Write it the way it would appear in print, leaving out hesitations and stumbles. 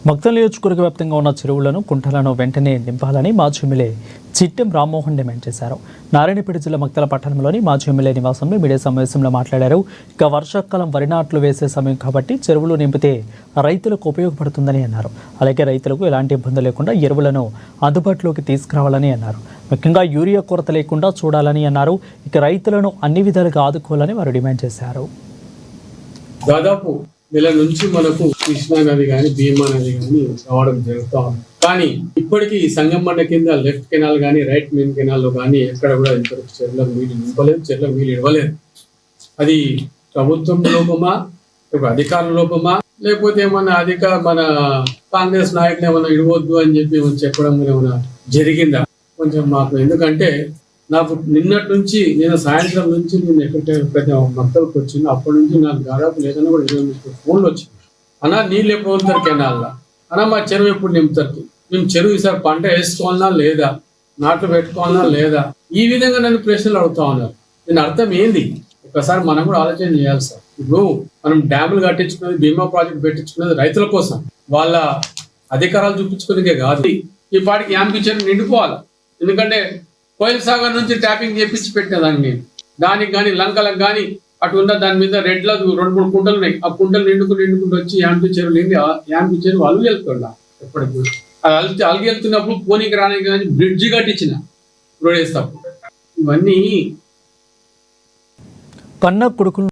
మక్తల్ నియోజకవర్గ వ్యాప్తంగా ఉన్న చెరువులను కుంటలను వెంటనే నింపాలని మాజీ ఎమ్మెల్యే చిట్టెం రామ్మోహన్ డిమాండ్ చేశారు. నారాయణపేట జిల్లా మక్తల పట్టణంలోని మాజీ ఎమ్మెల్యే నివాసంలో మీడియా సమావేశంలో మాట్లాడారు. ఇక వర్షాకాలం వరి నాట్లు వేసే సమయం కాబట్టి చెరువులు నింపితే రైతులకు ఉపయోగపడుతుందని అన్నారు. అలాగే రైతులకు ఎలాంటి ఇబ్బంది లేకుండా ఎరువులను అందుబాటులోకి తీసుకురావాలని అన్నారు. ముఖ్యంగా యూరియా కొరత లేకుండా చూడాలని అన్నారు. ఇక రైతులను అన్ని విధాలుగా ఆదుకోవాలని వారు డిమాండ్ చేశారు. దాదాపు నెల నుంచి మనకు కృష్ణా నది కానీ భీమా నది కానీ రావడం జరుగుతూ ఉంది. కానీ ఇప్పటికీ సంగమండ కింద లెఫ్ట్ కెనాల్ కానీ రైట్ మెయిన్ కెనాల్లో కానీ ఎక్కడ కూడా ఇంతవరకు చెర్లకు నీళ్ళు నింపలేదు, చెర్లకు నీళ్ళు ఇవ్వలేదు. అది ప్రభుత్వం లోపమా, అధికారుల లోపమా, లేకపోతే ఏమన్నా మన కాంగ్రెస్ నాయకులు ఏమన్నా ఇవ్వద్దు అని చెప్పి చెప్పడం ఏమన్నా జరిగిందా కొంచెం మాకు. ఎందుకంటే నాకు నిన్నటి నుంచి నేను సాయంత్రం నుంచి నేను ఎక్కడికైతే మక్తలకు వచ్చింది అప్పటి నుంచి నాకు దాదాపు లేదన్నా కూడా 20 ఫోన్లు వచ్చింది. అన్నా నీళ్ళు ఎప్పుడు వదులుతారు కెనాల్లో, అన్నా మా చెరువు ఎప్పుడు నింపుతారు, మేము చెరువు ఈసారి పంట వేసుకోవాలన్నా లేదా, నాట్లు పెట్టుకోవాలన్నా లేదా, ఈ విధంగా నన్ను ప్రశ్నలు అడుగుతా ఉన్నారు. దీని అర్థం ఏంది? ఒకసారి మనం కూడా ఆలోచన చేయాలి సార్. ఇప్పుడు మనం డ్యాములు కట్టించుకున్నది, బీమా ప్రాజెక్ట్ పెట్టించుకున్నది రైతుల కోసం, వాళ్ళ అధికారాలు చూపించుకునేకే కాదు. ఈ పాటికి యాంపీ చెరువు నిండిపోవాలి. ఎందుకంటే కోయిల్ సాగర్ నుంచి ట్యాపింగ్ చేపించి పెట్టేదాన్ని నేను. దానికి కానీ లంకలకు కానీ అటు ఉన్న దాని మీద రెడ్ల 2-3 కుంటలు ఉన్నాయి. ఆ కుంటలు నిండుకుంటూ వచ్చి యాంపీ చెరువు నిండి యాంపీ చెరువు అలుగు వెళ్తుండా. ఎప్పటికి అది అలుగు వెళ్తున్నప్పుడు పోనీకి రానికి కానీ బ్రిడ్జి కట్టించిన రోడ్ వేస్తాప్పుడు. ఇవన్నీ కన్న కొడుకులు